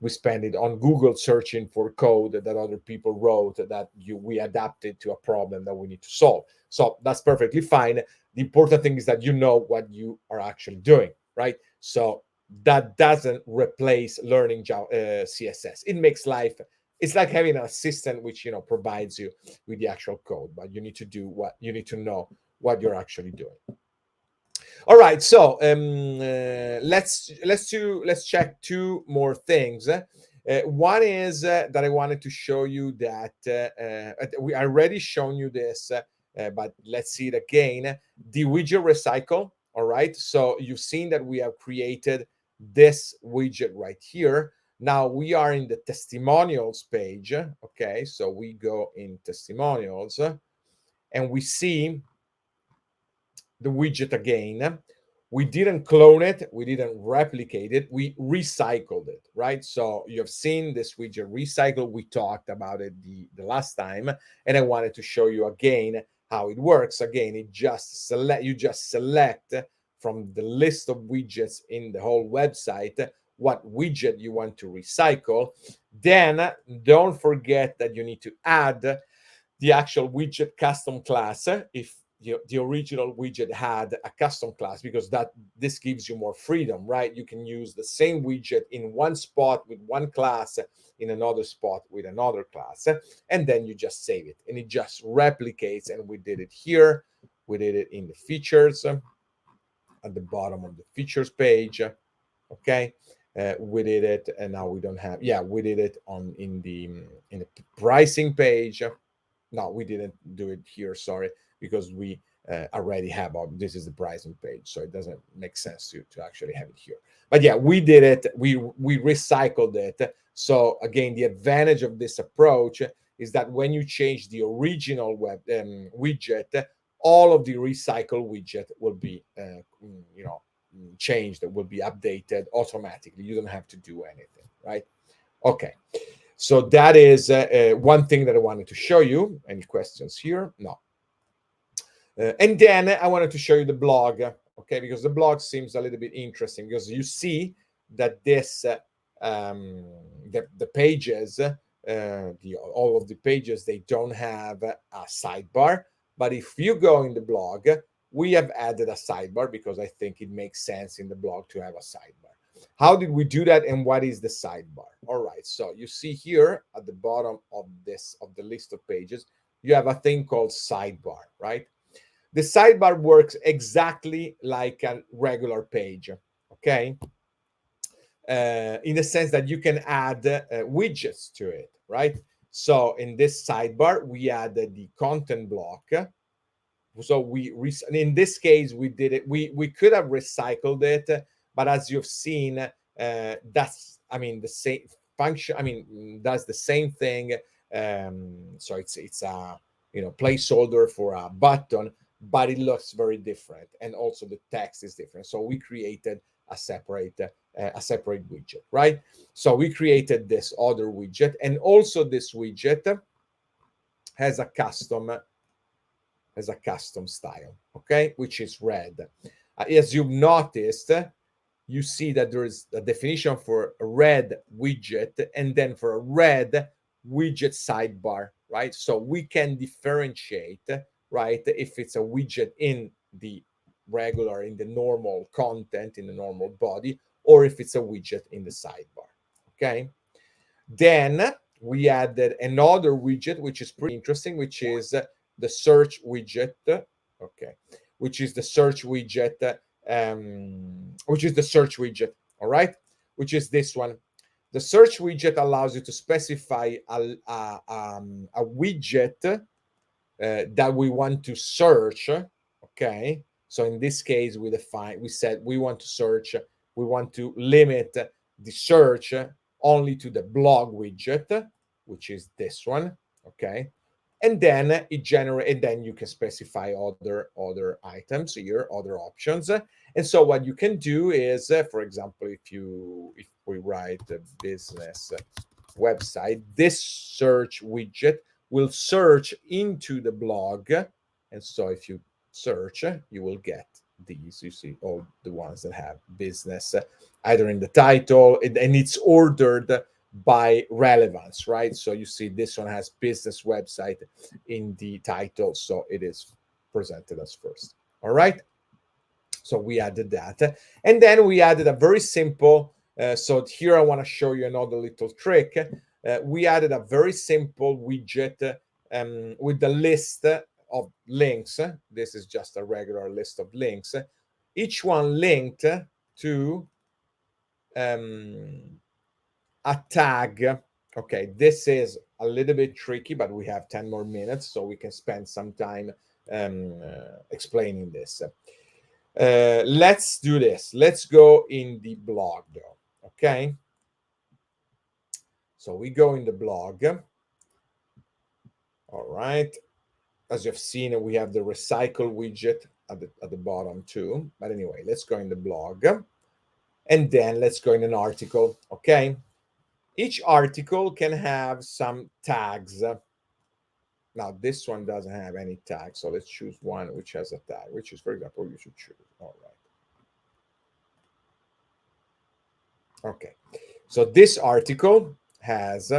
we spend it on Google searching for code that other people wrote that we adapted to a problem that we need to solve. So that's perfectly fine. The important thing is that you know what you are actually doing, right? So that doesn't replace learning CSS. It makes life, it's like having an assistant which provides you with the actual code, but you need to do what you need to know what you're actually doing. All right, so let's check two more things. One is that I wanted to show you that we already shown you this, but let's see it again. The widget recycle. All right, so you've seen that we have created this widget right here. Now we are in the testimonials page. Okay, so we go in testimonials and we see the widget again. We didn't clone it, we didn't replicate it, we recycled it, right? So you have seen this widget recycle. We talked about it the last time, and I wanted to show you again how it works. Again, you just select from the list of widgets in the whole website what widget you want to recycle. Then don't forget that you need to add the actual widget custom class if the original widget had a custom class, because this gives you more freedom, right? You can use the same widget in one spot with one class, in another spot with another class, and then you just save it and it just replicates. And we did it here, we did it in the features at the bottom of the features page. Okay, we did it, and now we don't have, we did it in the pricing page. No, we didn't do it here, sorry, because we already have this is the pricing page, so it doesn't make sense to actually have it here. But yeah, we did it, we recycled it. So again, the advantage of this approach is that when you change the original widget, all of the recycle widget will be changed, that will be updated automatically. You don't have to do anything, right? Okay, so that is one thing that I wanted to show you. Any questions here? No. And then I wanted to show you the blog, okay, because the blog seems a little bit interesting, because you see that this the pages, all of the pages, they don't have a sidebar. But if you go in the blog, we have added a sidebar because I think it makes sense in the blog to have a sidebar. How did we do that, and what is the sidebar? All right, so you see here at the bottom of the list of pages, you have a thing called sidebar, right? The sidebar works exactly like a regular page, okay? In the sense that you can add widgets to it, right? So in this sidebar, we added the content block. So in this case, we did it. We could have recycled it, but as you've seen, that's, I mean, the same function. I mean, that's the same thing. So it's a placeholder for a button, but it looks very different, and also the text is different. So we created a separate widget, right? So we created this other widget, and also this widget has a custom style, okay, which is red. As you've noticed, you see that there is a definition for a red widget, and then for a red widget sidebar, right? So we can differentiate, right, if it's a widget in the normal content, in the normal body, or if it's a widget in the sidebar, okay? Then we added another widget, which is pretty interesting, which is the search widget, okay, which is the search widget, all right, which is this one. The search widget allows you to specify a widget that we want to search, okay? So in this case, we said we want to limit the search only to the blog widget, which is this one, okay? and then it generate, and then you can specify other items here, other options. And so what you can do is, for example, if we write a business website, this search widget will search into the blog. And so if you search, you will get these. You see all the ones that have business either in the title, and it's ordered by relevance, right? So you see this one has business website in the title, so it is presented as first. All right. So we added that, and then we added a very simple. So here I want to show you another little trick. We added a very simple widget with the list of links. This is just a regular list of links, each one linked to a tag. Okay, this is a little bit tricky, but we have 10 more minutes, so we can spend some time explaining this. Let's do this. Let's go in the blog though. Okay. So we go in the blog. All right. As you've seen, we have the recycle widget at the bottom too. But anyway, let's go in the blog. And then let's go in an article. Okay. Each article can have some tags. Now, this one doesn't have any tags. So let's choose one which has a tag, which is, for example, you should choose. All right. Okay. So this article has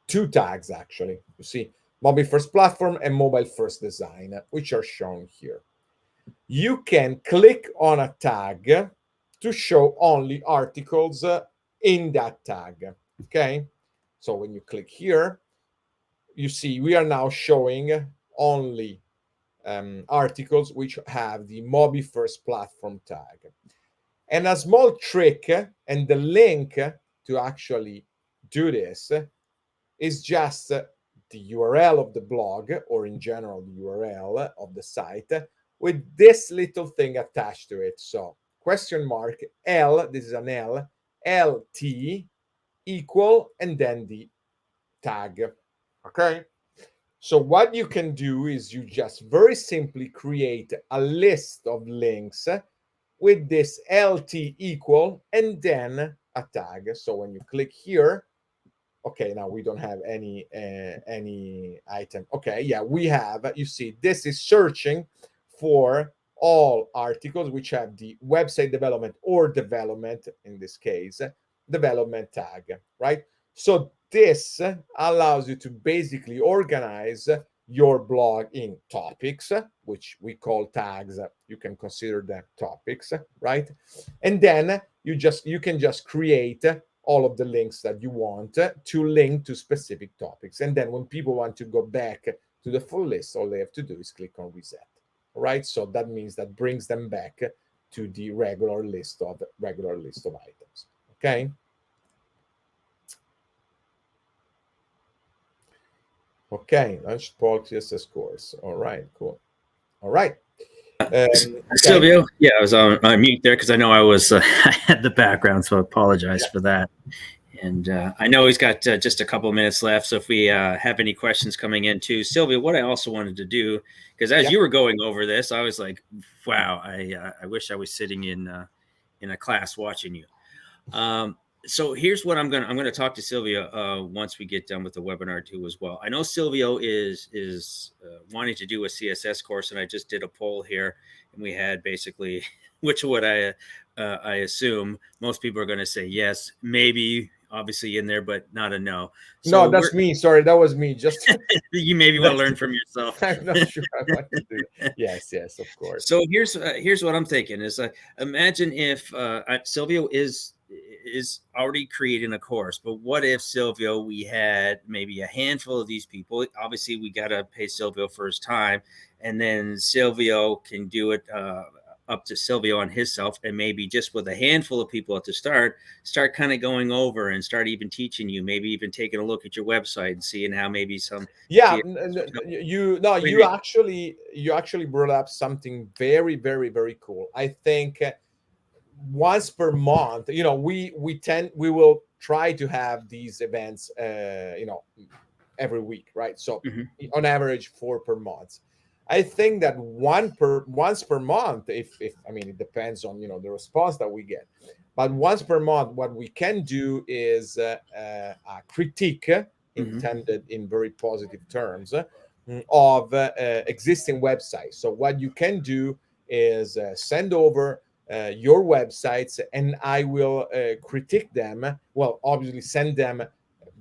two tags, actually. You see, mobile first platform and mobile first design, which are shown here. You can click on a tag to show only articles in that tag. Okay. So when you click here, you see we are now showing only articles which have the mobile first platform tag. And a small trick and the link to actually do this is just the URL of the blog, or in general, the URL of the site with this little thing attached to it. So question mark L, this is an L, LT equal, and then the tag. Okay. So what you can do is you just very simply create a list of links with this LT equal and then a tag. So when you click here, okay, now we don't have any item. Okay, yeah, we have, you see, this is searching for all articles which have the website development or development, in this case, development tag, right? So this allows you to basically organize your blog in topics, which we call tags. You can consider them topics, right? And then you can just create all of the links that you want to link to specific topics. And then when people want to go back to the full list, all they have to do is click on reset. All right. So that means that brings them back to the regular list of items. Okay. Okay. Launch Paul CSS course. All right. Cool. All right. Okay. Silvio, yeah, I was on mute there because I know I was I had the background, so I apologize for that. And I know he's got just a couple of minutes left, so if we have any questions coming in too, Silvio, what I also wanted to do, because as you were going over this, I was like, wow, I wish I was sitting in a class watching you. So here's what I'm gonna talk to Silvio once we get done with the webinar too as well. I know Silvio is wanting to do a CSS course, and I just did a poll here, and we had basically which would I assume most people are going to say yes, maybe obviously in there, but not a no. So no, that's me. Sorry, that was me. Just you maybe want to learn from yourself. I'm not sure I want to do that. Yes, of course. So here's what I'm thinking is imagine if Silvio is already creating a course, but what if, Silvio, we had maybe a handful of these people? Obviously we got to pay Silvio for his time, and then Silvio can do it up to Silvio on himself, and maybe just with a handful of people at the start kind of going over and start even teaching you, maybe even taking a look at your website and seeing how maybe some you actually brought up something very, very, very cool. I think once per month, we will try to have these events every week, right? So Hmm. on average, 4 per month. I think that once per month, if I mean, it depends on the response that we get, but once per month, what we can do is a critique Hmm. intended in very positive terms of existing websites. So what you can do is send over your websites, and I will critique them. Well, obviously, send them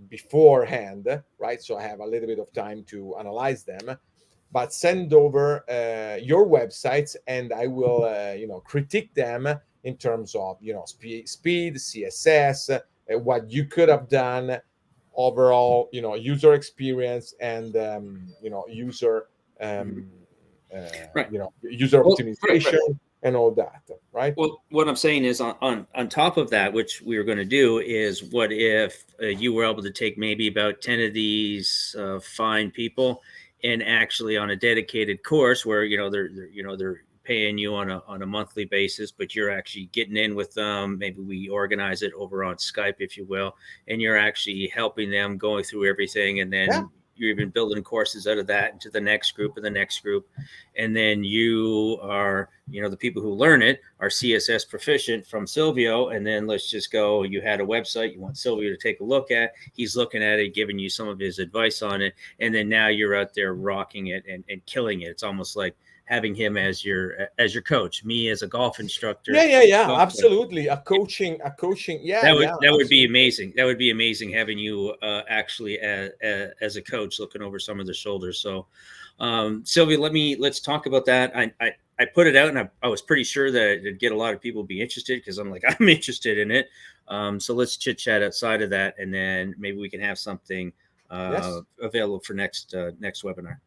beforehand, right? So I have a little bit of time to analyze them, but send over your websites, and I will critique them in terms of speed, CSS, what you could have done, overall user experience, and user Hmm. um, Right. user Well, right, right. optimization and all that, right? Well, what I'm saying is on top of that, which we were going to do, is what if you were able to take maybe about 10 of these fine people and actually on a dedicated course where they're paying you on a monthly basis, but you're actually getting in with them. Maybe we organize it over on Skype, if you will, and you're actually helping them going through everything, and Yeah, then you're even building courses out of that into the next group and the next group, and then you are, the people who learn it are CSS proficient from Silvio, and then let's just go, you had a website you want Silvio to take a look at, he's looking at it, giving you some of his advice on it, and then now you're out there rocking it and killing it. It's almost like having him as your coach, me as a golf yeah, instructor. yeah, yeah, Golf coach. absolutely. A coaching, yeah, That would yeah, that would be absolutely. amazing. That would be amazing having you actually as a coach looking over some of the shoulders. So, Sylvia, let's talk about that. I put it out, and I was pretty sure that it'd get a lot of people be interested because I'm like I'm interested in it. So let's chit chat outside of that, and then maybe we can have something Yes, available for next webinar.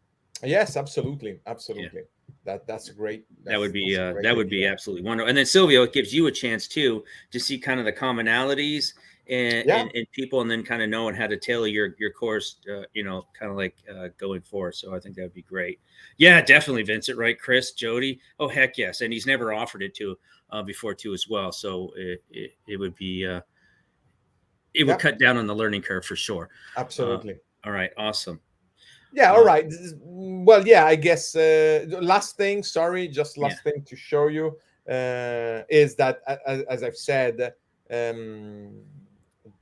yes, absolutely, Yeah. absolutely. That's a great, That would be that's a great that would be idea. absolutely wonderful. And then Silvio, it gives you a chance too to see kind of the commonalities and Yeah, and people, and then kind of knowing how to tailor your course, kind of like going forward. So I think that would be great. Yeah, definitely, Vincent. Right, Chris, Jody. Oh heck yes, and he's never offered it to before too as well. So it would be it would yeah, cut down on the learning curve for sure. Uh, absolutely. all right, awesome. Yeah, all Uh, right. Well, yeah, I guess last thing, sorry, just yeah. last thing to show you is that, as I've said, um,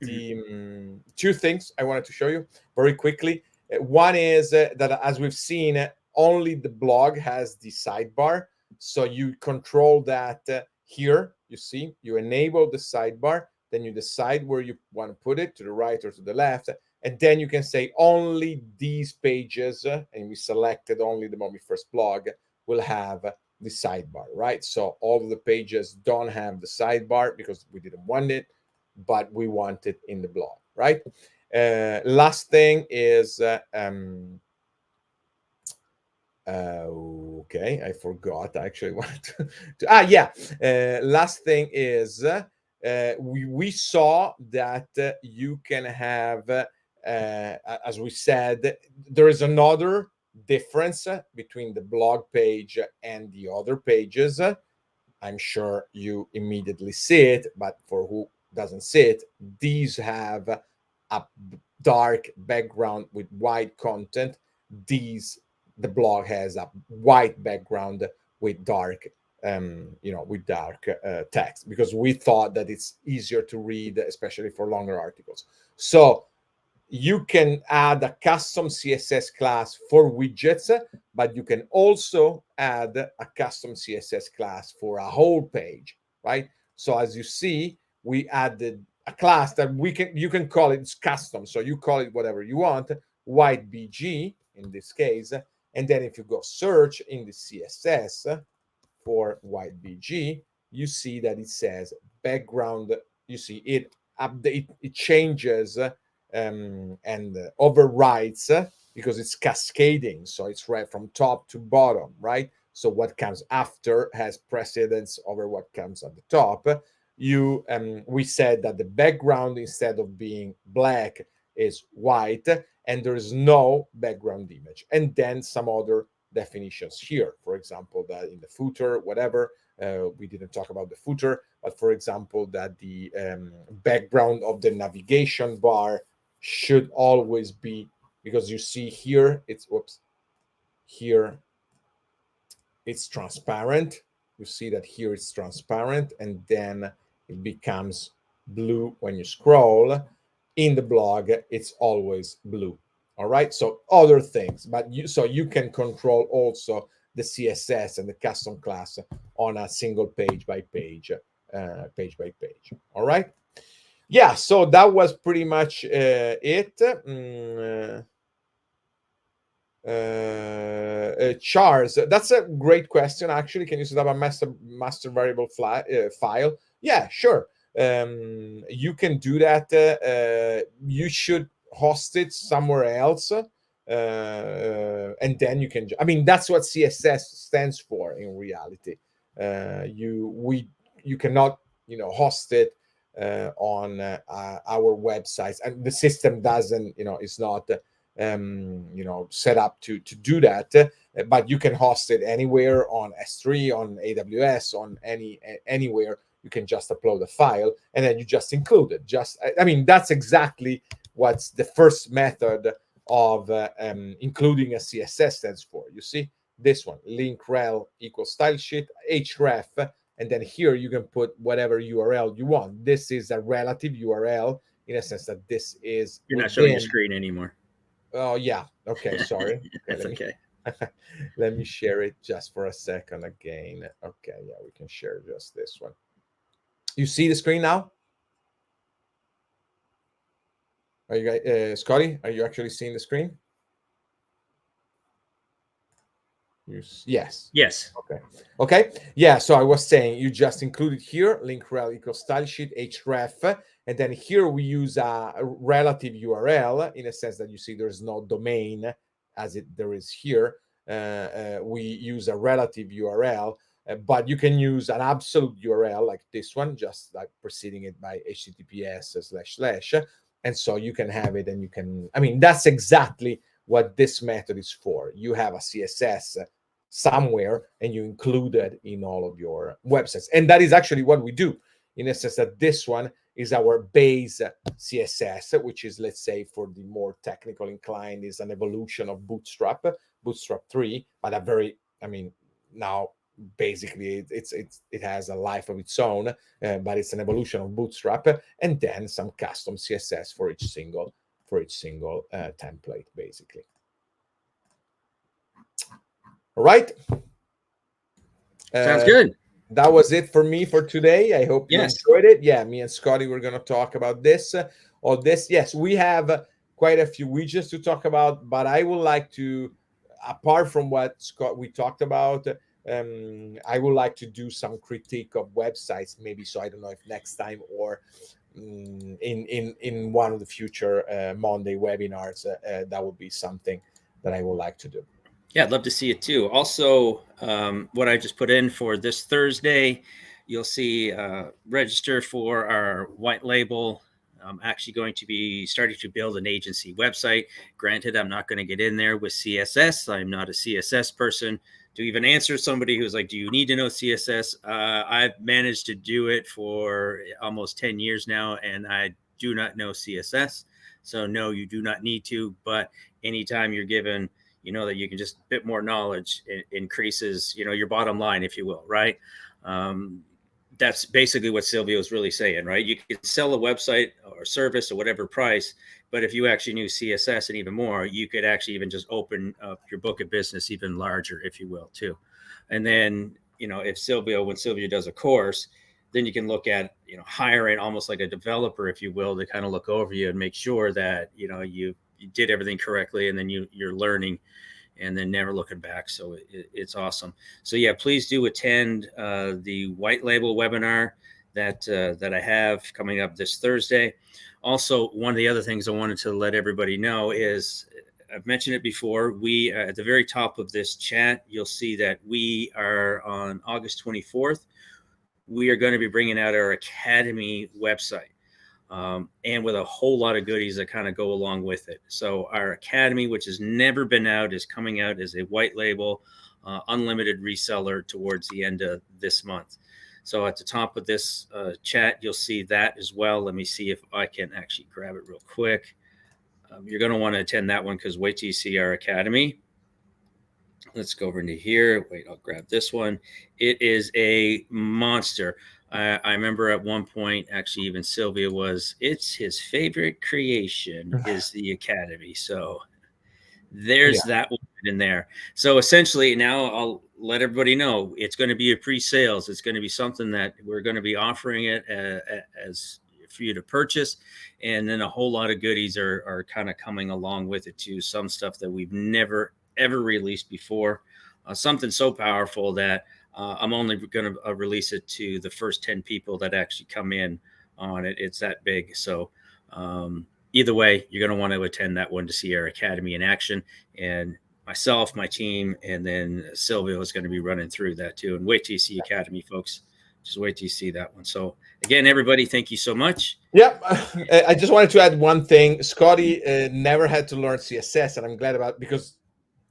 Mhm. the two things I wanted to show you very quickly. One is that, as we've seen, only the blog has the sidebar. So you control that here. You see, you enable the sidebar, then you decide where you want to put it, to the right or to the left, and then you can say only these pages, and we selected only the Mommy First blog, will have the sidebar, right? So all of the pages don't have the sidebar because we didn't want it, but we want it in the blog, right? Last thing is okay, I forgot. I actually wanted yeah. Last thing is we saw that you can have, as we said, there is another difference between the blog page and the other pages. I'm sure you immediately see it, but for who doesn't see it, these have a dark background with white content. These, the blog has a white background with dark with dark text, because we thought that it's easier to read, especially for longer articles. So you can add a custom CSS class for widgets, but you can also add a custom CSS class for a whole page, right? So as you see, we added a class that you can call it, it's custom. So you call it whatever you want, white BG in this case. And then if you go search in the CSS for white BG, you see that it says background. You see it update, it changes and overrides because it's cascading. So it's right from top to bottom, right? So what comes after has precedence over what comes at the top. We said that the background, instead of being black, is white, and there is no background image. And then some other definitions here. For example, that in the footer, whatever, we didn't talk about the footer, but for example, that the background of the navigation bar should always be because you see here it's whoops, here it's transparent. You see that here it's transparent, and then it becomes blue when you scroll. In the blog, it's always blue. All right. So other things, but you can control also the CSS and the custom class on a single page by page, page by page. All right. Yeah. So that was pretty much it. Chars, that's a great question. Actually, can you set up a master variable file? Yeah, sure. You can do that. You should host it somewhere else, and then you can. I mean, that's what CSS stands for in reality. You cannot host it on our websites, and the system doesn't. It's not set up to do that, but you can host it anywhere on S3, on AWS, on anywhere. You can just upload a file and then you just include it. I mean, that's exactly what's the first method of including a CSS stands for. You see this one, link rel equals style sheet href, and then here you can put whatever URL you want. This is a relative URL in a sense that this is You're not showing your screen anymore. Oh yeah. Okay. Sorry. That's okay. Let me share it just for a second again. Okay. Yeah, we can share just this one. You see the screen now? Are you guys, Scotty? Are you actually seeing the screen? Yes. Yes. Okay. Okay. Yeah. So I was saying you just included here link rel equals style sheet href, and then here we use a relative URL in a sense that you see there's no domain as there is here. We use a relative URL, but you can use an absolute URL like this one, just like preceding it by https // and so you can have it, and you can. I mean, that's exactly what this method is for. You have a CSS somewhere and you include it in all of your websites, and that is actually what we do, in a sense that this one is our base CSS, which is, let's say, for the more technical inclined, is an evolution of Bootstrap 3, but a very, I mean, now basically it has a life of its own, but it's an evolution of Bootstrap, and then some custom CSS for each single template, basically. All right. Sounds good. That was it for me for today. I hope you enjoyed it. Yeah, me and Scotty, we're going to talk about this or this. Yes, we have quite a few widgets to talk about, but I would like to, apart from what we talked about, I would like to do some critique of websites, maybe. So I don't know if next time or in one of the future Monday webinars, that would be something that I would like to do. Yeah, I'd love to see it too. Also, what I just put in for this Thursday, you'll see register for our white label. I'm actually going to be starting to build an agency website. Granted, I'm not going to get in there with CSS. I'm not a CSS person. To even answer somebody who's like, do you need to know CSS? I've managed to do it for almost 10 years now, and I do not know CSS. So no, you do not need to, but anytime you're given that you can just a bit more knowledge, it increases, your bottom line, if you will, right? That's basically what Silvio is really saying, right? You could sell a website or service or whatever price, but if you actually knew CSS and even more, you could actually even just open up your book of business even larger, if you will, too. And then, when Silvio does a course, then you can look at, hiring almost like a developer, if you will, to kind of look over you and make sure that, you did everything correctly, and then you're learning and then never looking back. So it's awesome. So yeah, please do attend the white label webinar that I have coming up this Thursday. Also, one of the other things I wanted to let everybody know is, I've mentioned it before, we at the very top of this chat, you'll see that we are on August 24th. We are going to be bringing out our Academy website. And with a whole lot of goodies that kind of go along with it. So our Academy, which has never been out, is coming out as a white label, unlimited reseller towards the end of this month. So at the top of this chat, you'll see that as well. Let me see if I can actually grab it real quick. you're going to want to attend that one, because wait till you see our academy. Let's go over into here. Wait, I'll grab this one. It is a monster. I remember at one point, actually, even Silvio it's his favorite creation is the academy. So there's that one in there. So essentially, now I'll let everybody know it's going to be a pre-sales. It's going to be something that we're going to be offering it as for you to purchase, and then a whole lot of goodies are kind of coming along with it too. Some stuff that we've never ever released before, something so powerful that I'm only going to release it to the first 10 people that actually come in on it. It's that big. So either way, you're going to want to attend that one to see our academy in action. And myself, my team, and then Silvio is going to be running through that too. And wait till you see academy, folks. Just wait till you see that one. So again, everybody, thank you so much. Yeah, I just wanted to add one thing. Scotty never had to learn CSS, and I'm glad about it, because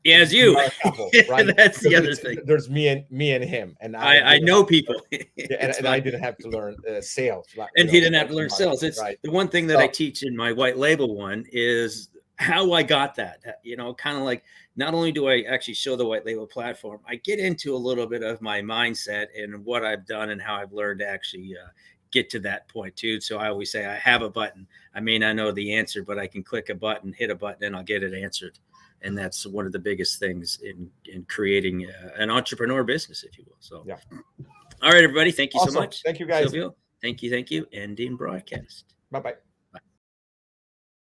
yeah, as you, couple, right? That's the other thing. There's me and him, and I know people, and I didn't have to learn sales, and he didn't have to learn sales. It's right. The one thing that I teach in my white label one is how I got that. Kind of like, not only do I actually show the white label platform, I get into a little bit of my mindset and what I've done and how I've learned to actually get to that point too. So I always say I have a button. I may not know the answer, but I can click a button, hit a button, and I'll get it answered. And that's one of the biggest things in creating an entrepreneur business, if you will. So, yeah. All right, everybody. Thank you so much. Thank you, guys. Silvio, thank you. Ending broadcast. Bye-bye.